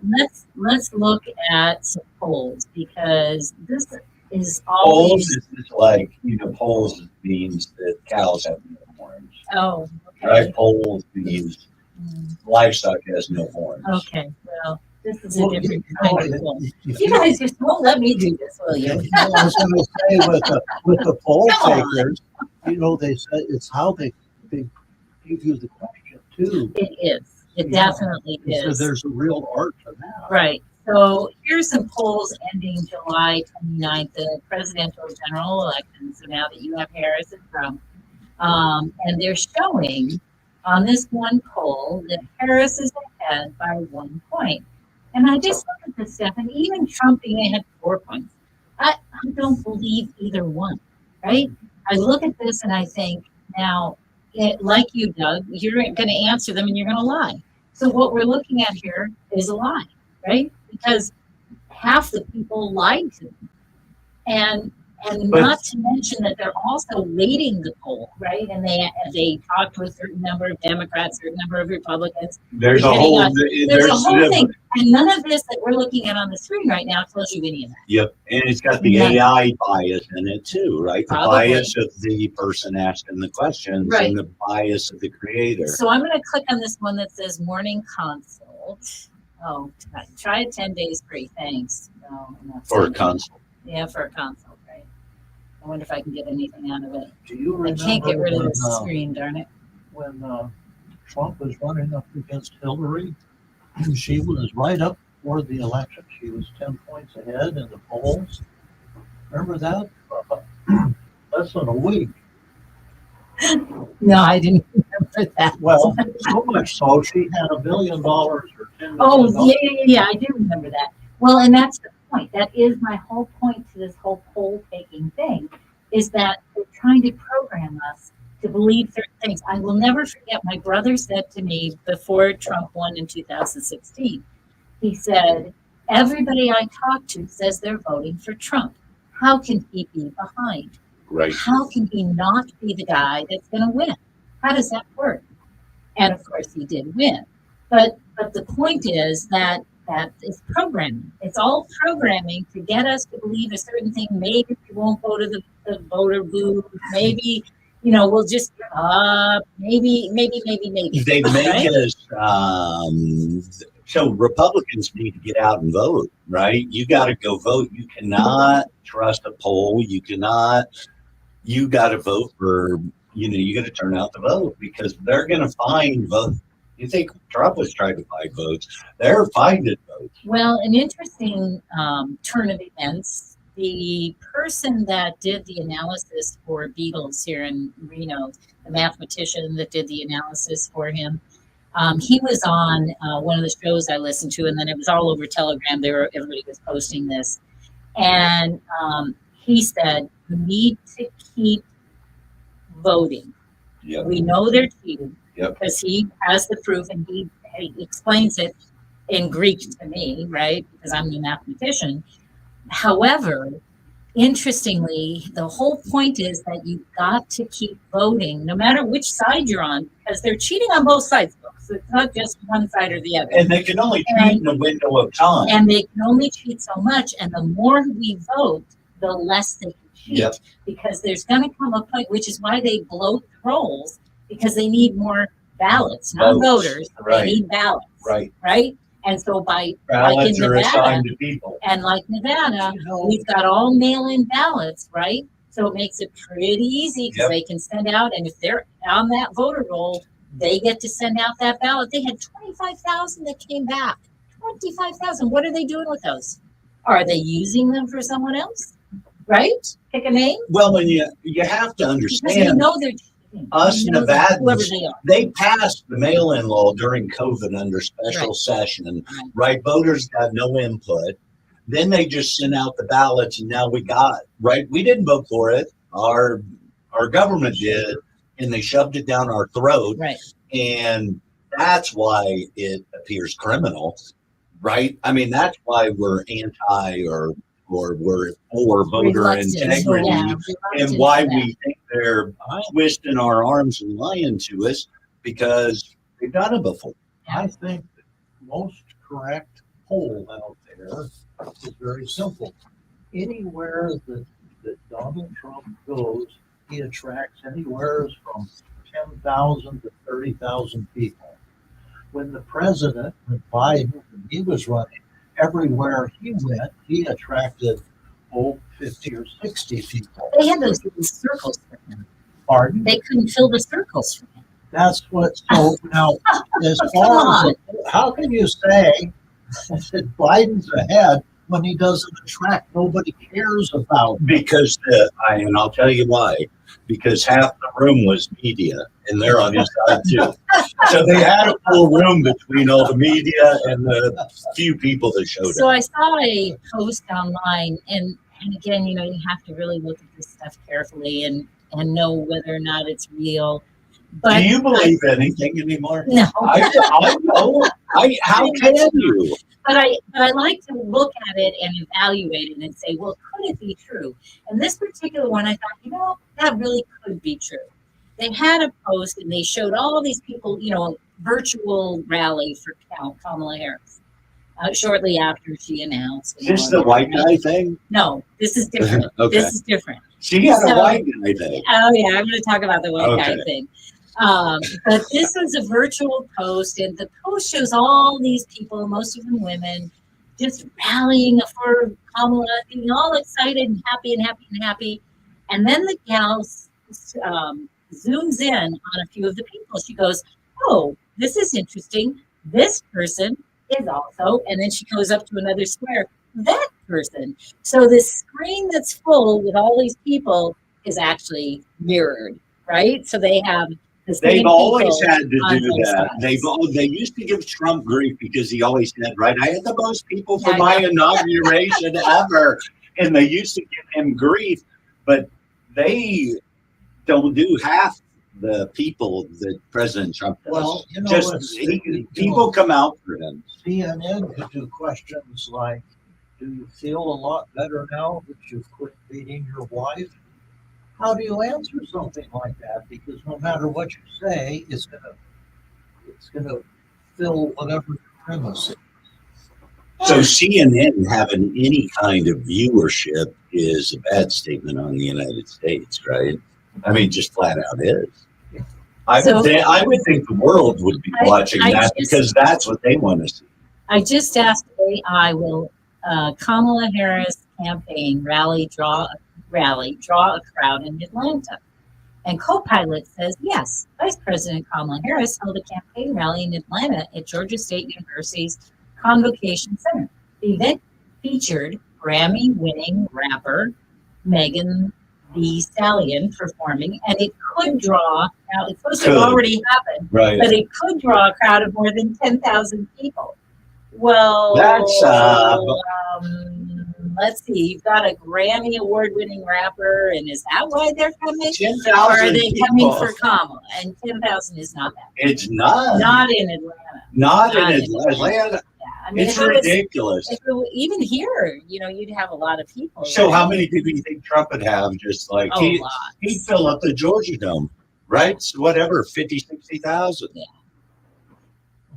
A: let's look at some polls, because this is
B: Polls
A: always
B: is just like, polls means that cows have no horns,
A: okay.
B: right? Polls means livestock has no horns.
A: Okay, well, this is a different kind of poll. You guys just won't let me do this, will you?
C: I was going to say with the poll
A: Come on.
C: takers, they said it's how they give you the question too.
A: It is. It
C: Yeah.
A: definitely
C: So
A: is.
C: there's a real art to that.
A: Right. So here's some polls ending July 29th, the presidential general election. So now that you have Harris and Trump, and they're showing on this one poll that Harris is ahead by 1 point. And I just look at this stuff, and even Trump being ahead 4 points, I don't believe either one, right? I look at this and I think, now, like you, Doug, you're going to answer them and you're going to lie. So what we're looking at here is a lie, right? Because half the people lied to them. And not to mention that they're also weighting the poll, right? And they talked to a certain number of Democrats, a certain number of Republicans.
B: There's a
A: Depending
B: whole,
A: on- There's a whole thing. And none of this that we're looking at on the screen right now tells you any of that.
D: Yep, and it's got the
A: Yeah.
D: AI bias in it too, right? The
A: Probably.
D: bias of the person asking the questions
A: Right.
D: and the bias of the creator.
A: So I'm going to click on this one that says morning consult. Oh, try it 10 days free. Thanks. No, I'm not
D: For a
A: saying that.
D: consult.
A: Yeah, for a consult, right? I wonder if I can get anything out of it.
C: Do you
A: I
C: remember
A: can't get rid of this
C: when,
A: screen, darn it.
C: when Trump was running up against Hillary? She was right up for the election. She was 10 points ahead in the polls. Remember that? Less than a week.
A: No, I didn't remember that.
C: Well, so much so she had $1 billion or $10 million.
A: Oh, yeah, I do remember that. Well, and that's the point. That is my whole point to this whole poll taking thing, is that they're trying to program us to believe certain things. I will never forget, my brother said to me before Trump won in 2016, he said, everybody I talk to says they're voting for Trump. How can he be behind?
D: Right.
A: How can he not be the guy that's going to win? How does that work? And of course, he did win. But the point is that is programming. It's all programming to get us to believe a certain thing. Maybe we won't go to the voter booth. Maybe, we'll just give up. Maybe.
D: They make
A: right?
D: us, so Republicans need to get out and vote, right? You got to go vote. You cannot trust a poll. You got to vote for, you got to turn out the vote, because they're going to find votes. You think Trump was trying to find votes? They're finding votes.
A: Well, an interesting turn of events. The person that did the analysis for Beatles here in Reno, the mathematician that did the analysis for him, he was on one of the shows I listened to, and then it was all over Telegram. Everybody was posting this, and he said, "You need to keep voting.
B: Yep.
A: We know they're cheating."
B: Yep.
A: Because he has the proof, and he explains it in Greek to me, right? Because I'm the mathematician. However, interestingly, the whole point is that you've got to keep voting, no matter which side you're on, because they're cheating on both sides, folks. It's not just one side or the other.
B: And they can only cheat in a window of time.
A: And they can only cheat so much. And the more we vote, the less they can sheet.
B: Yep.
A: Because there's gonna come a point, which is why they bloat the rolls, because they need more ballots, not
B: Votes,
A: voters,
B: right.
A: they need ballots.
B: Right.
A: Right? And so like
B: Ballots
A: in
B: are
A: Nevada,
B: assigned to people.
A: and like Nevada,
C: You know,
A: we've got all mail-in ballots, right? So it makes it pretty easy because
B: Yep.
A: they can send out, and if they're on that voter roll, they get to send out that ballot. They had 25,000 that came back. 25,000. What are they doing with those? Are they using them for someone else? Right? Pick a name.
D: Well, when you have to
A: Because they
D: understand,
A: know they're cheating.
D: us
A: They know that whoever
D: Nevadans,
A: they are.
D: they passed the mail-in law during COVID under special
A: Right.
D: session,
A: Right.
D: right? Voters got no input. Then they just sent out the ballots, and now we got, right? We didn't vote for it. Our government did, and they shoved it down our throat.
A: Right.
D: And that's why it appears criminal, right? I mean, that's why we're anti or we're for voter
A: Reluctant.
D: integrity,
A: Yeah,
D: and
A: reluctant
D: why
A: to that.
D: we think they're twisting our arms and lying to us because they've done it before.
C: I think the most correct poll out there is very simple. Anywhere that Donald Trump goes, he attracts anywhere from 10,000 to 30,000 people. When the president, when Biden, when he was running, everywhere he went, he attracted 50 or 60 people.
A: They had those little circles for him.
C: Pardon?
A: They couldn't fill the circles for him.
C: That's what, so now, as far as, how can you say that Biden's ahead when he doesn't attract, nobody cares about him?
D: Because and I'll tell you why. Because half the room was media, and they're on his side too. So they had a full room between all the media and the few people that showed
A: So
D: up.
A: I saw a post online, and again, you know, you have to really look at this stuff carefully and know whether or not it's real. But
D: Do you believe anything anymore?
A: no,
D: I know. How can you?
A: but I like to look at it and evaluate it and say, well, could it be true? And this particular one, I thought, you know, that really could be true. They had a post and they showed all these people, you know, virtual rally for Kamala Harris shortly after she announced.
D: Is this the white guy thing?
A: No, this is different.
D: Okay.
A: This is different.
D: She had a
A: So-
D: white guy thing.
A: Oh yeah, I'm going to talk about the white guy
D: Okay.
A: thing. But this was a virtual post, and the post shows all these people, most of them women, just rallying for Kamala, being all excited and happy and happy and happy. And then the gal zooms in on a few of the people. She goes, "Oh, this is interesting. This person is also," and then she goes up to another square. That person. So this screen that's full with all these people is actually mirrored, right? So they have the same
D: They've always
A: people
D: had to
A: on
D: do
A: both
D: that.
A: sides.
D: They used to give Trump grief because he always said, right, I had the most people for
A: Yeah,
D: my
A: yeah.
D: inauguration ever. And they used to give him grief, but they don't do half the people that President Trump does.
C: Well, you know,
D: Just people come out for him.
C: CNN could do questions like, do you feel a lot better now that you've quit beating your wife? How do you answer something like that? Because no matter what you say, it's gonna fill whatever the premise is.
D: So CNN having any kind of viewership is a bad statement on the United States, right? I mean, just flat out is. I
A: So-
D: would think the world would be watching
A: I
D: that
A: just-
D: because that's what they want to see.
A: I just asked AI, will Kamala Harris campaign draw a crowd in Atlanta? And Copilot says yes. Vice President Kamala Harris held a campaign rally in Atlanta at Georgia State University's Convocation Center. The event featured Grammy-winning rapper Megan Thee Stallion performing, and it could draw. Now it's supposed to have
D: Could.
A: already happened,
D: Right.
A: but it could draw a crowd of more than 10,000 people. Well,
D: That's,
A: let's see. You've got a Grammy award-winning rapper, and is that why they're coming?
D: 10,000
A: Or are they coming
D: people.
A: for Kamala? And 10,000 is not that.
D: It's not.
A: Not in Atlanta.
D: Not in
A: not in
D: Atlanta.
A: Yeah, I mean,
D: It's
A: if it was-
D: ridiculous.
A: if it were even here, you know, you'd have a lot of people.
D: So
A: right?
D: how many people do you think Trump would have? Just like
A: A lot.
D: he'd fill up the Georgia Dome, right? So whatever, 50, 60,000.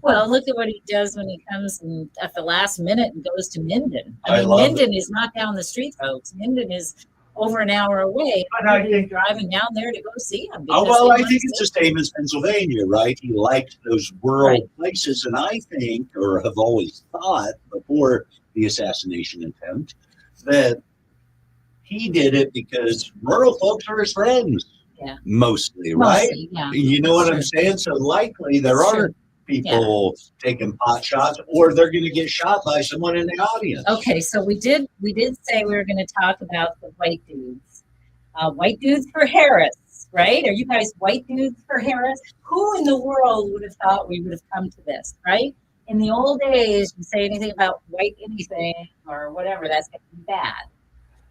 A: Well, look at what he does when he comes and at the last minute and goes to Minden.
D: I
A: I mean,
D: love
A: Minden is not down the street, folks. Minden is over an hour away.
D: But I
A: Nobody's
D: think-
A: driving down there to go see him.
D: Oh,
A: because
D: well,
A: they
D: I
A: want
D: think
A: to
D: it's
A: see
D: the same as Pennsylvania, right? He liked those rural
A: Right.
D: places. And I think, or have always thought before the assassination attempt, that he did it because rural folks are his friends.
A: Yeah.
D: Mostly,
A: him.
D: right?
A: Mostly, yeah.
D: You know what
A: Sure.
D: I'm saying? So likely there
A: Sure.
D: are people taking pot shots, or they're going to get shot by someone in the audience.
A: Okay, so we did say we were going to talk about the white dudes. White dudes for Harris, right? Are you guys white dudes for Harris? Who in the world would have thought we would have come to this, right? In the old days, you say anything about white anything or whatever, that's going to be bad.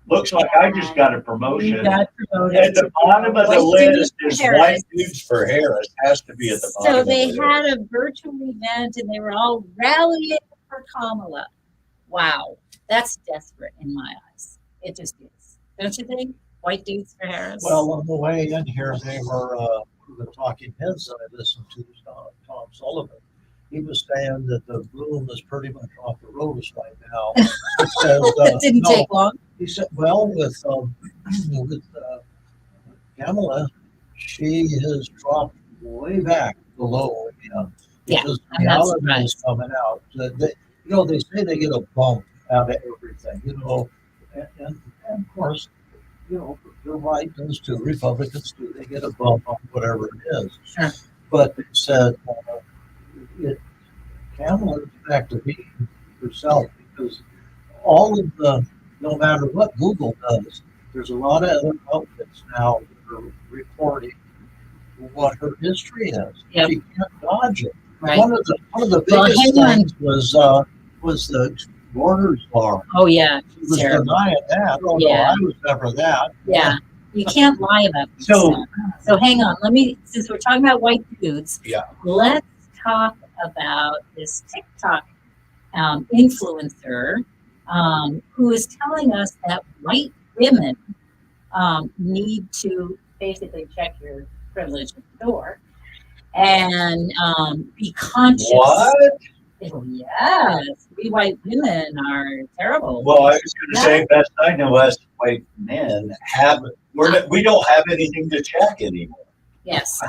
B: Looks like I just got a
A: You
B: promotion.
A: got promoted.
B: At the bottom of the
A: White dudes
B: list
A: for
B: is
A: Harris.
B: white dudes for Harris. Has to be at the bottom.
A: So
B: of
A: they
B: the
A: had
B: list.
A: a virtual event and they were all rallying for Kamala. Wow, that's desperate in my eyes. It just is. Don't you think? White dudes for Harris.
C: Well, on the way in here, they were the talking heads that I listened to, Tom Sullivan. He was saying that the boom is pretty much off the road right now. He says,
A: it didn't
C: no,
A: take long.
C: he said, well, with Kamala, she has dropped way back below again.
A: Yeah,
C: Because
A: I'm not
C: reality is coming out. They say they get a bump out of everything, and of course, you're right, those two Republicans do, they get a bump on whatever it is.
A: Sure.
C: But it said, Kamala is back to being herself, because all of no matter what Google does, there's a lot of other outfits now that are reporting what her history is.
A: Yep.
C: She can't dodge it.
A: Right.
C: One of the
A: Well,
C: biggest
A: hang on.
C: things was the Borders bar.
A: Oh yeah,
C: She was
A: terrible.
C: denying that. Oh
A: Yeah.
C: no, I was never that.
A: Yeah, you can't lie about this
B: So-
A: stuff. So hang on, since we're talking about white dudes,
B: Yeah.
A: let's talk about this TikTok influencer who is telling us that white women need to basically check your privilege at the door and be conscious.
B: What?
A: Oh, yes, we white women are terrible.
B: Well, I was going to say, best I know, us white men we don't have anything to check anymore,
A: Yes.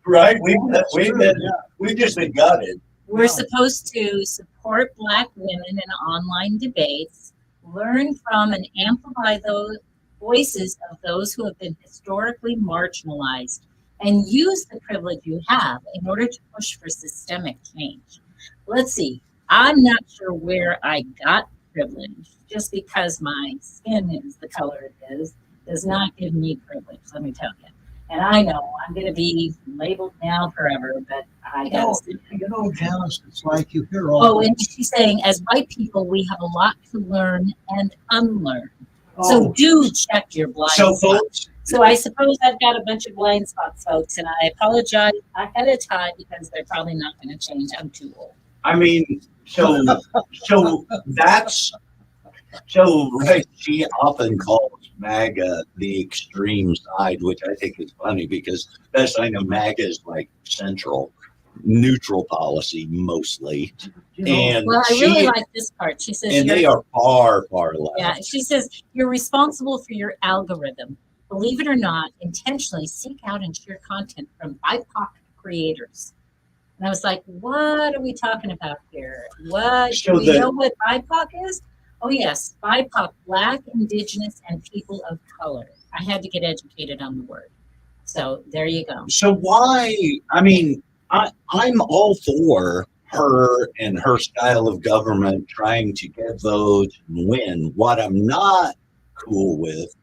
B: right? We've just been gutted.
A: We're supposed to support Black women in online debates, learn from and amplify those voices of those who have been historically marginalized, and use the privilege you have in order to push for systemic change. Let's see, I'm not sure where I got privilege. Just because my skin is the color it is, does not give me privilege, let me tell you. And I know I'm going to be labeled now forever, but I got to
C: Janice, it's like you hear all.
A: Oh, and she's saying, as white people, we have a lot to learn and unlearn. So do check your blind
B: So,
A: spots.
B: folks,
A: So I suppose I've got a bunch of blind spots, folks, and I apologize ahead of time because they're probably not going to change. I'm too old.
B: I mean, so
D: Right. She often calls MAGA the extreme side, which I think is funny because best I know, MAGA is like central, neutral policy mostly. And
A: Well, I really like this part. She says,
D: and they are far, far left.
A: yeah, she says, you're responsible for your algorithm. Believe it or not, intentionally seek out and share content from BIPOC creators. And I was like, what are we talking about here? What,
B: So
A: do we
B: the-
A: know what BIPOC is? Oh yes, BIPOC, Black, Indigenous, and People of Color. I had to get educated on the word. So there you go.
D: So why? I mean, I'm all for her and her style of government trying to get votes and win. What I'm not cool with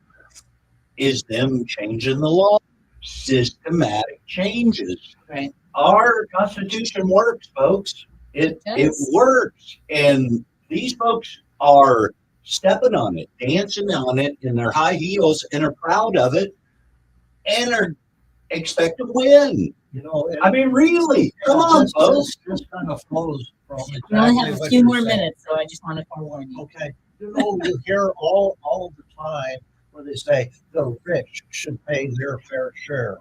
D: is them changing the law, systematic changes.
A: Right.
B: our Constitution works, folks. It
A: does.
B: works, and these folks are stepping on it, dancing on it in their high heels, and are proud of it, and are expect to win. I mean, really, come on, folks.
C: This kind of flows from
A: We only
C: exactly
A: have a
C: what
A: few
C: you're
A: more
C: saying.
A: minutes, so I just want to forewarn you.
C: Okay, you hear all the time where they say the rich should pay their fair share.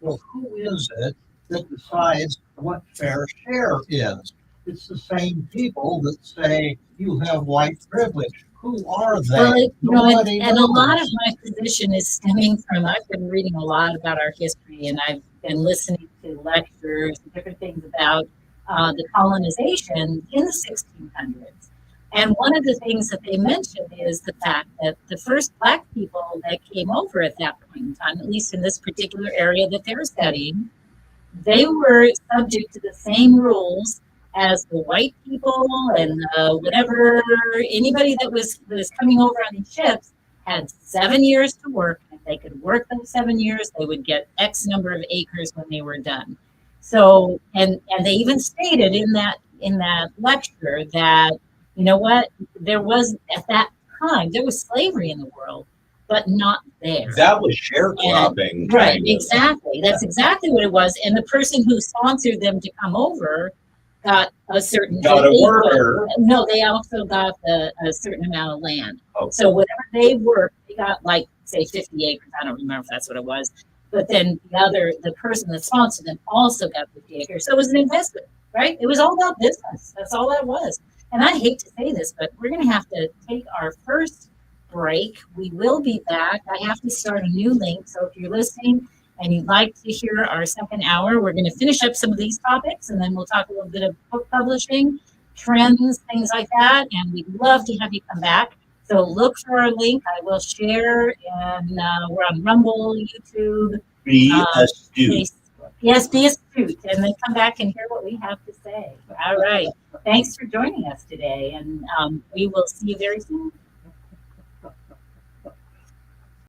C: Well, who is it that decides what fair share is? It's the same people that say you have white privilege. Who are they?
A: Well,
C: Nobody
A: and a lot of
C: knows.
A: my position is stemming from, I've been reading a lot about our history and I've been listening to lectures and different things about the colonization in the 1600s. And one of the things that they mentioned is the fact that the first Black people that came over at that point in time, at least in this particular area that they're studying, they were subject to the same rules as the white people and whatever, anybody that was coming over on these ships had 7 years to work. If they could work those 7 years, they would get X number of acres when they were done. So, and they even stated in that lecture that, you know what, there was at that time, there was slavery in the world, but not there.
D: That was sharecropping.
A: Right,
D: kind of.
A: exactly. That's exactly what it was. And the person who sponsored them to come over got a certain
B: Got a worker.
A: No, they also got a certain amount of land.
B: Oh.
A: So whatever they worked, they got like say 50 acres. I don't remember if that's what it was. But then the person that sponsored them also got 50 acres. So it was an investment, right? It was all about business. That's all that was. And I hate to say this, but we're going to have to take our first break. We will be back. I have to start a new link. So if you're listening and you'd like to hear our second hour, we're going to finish up some of these topics and then we'll talk a little bit of book publishing, trends, things like that. And we'd love to have you come back. So look for our link. I will share, and we're on Rumble, YouTube,
B: Be astute.
A: Facebook. Yes, be astute, and then come back and hear what we have to say. All right. Thanks for joining us today, and we will see you very soon.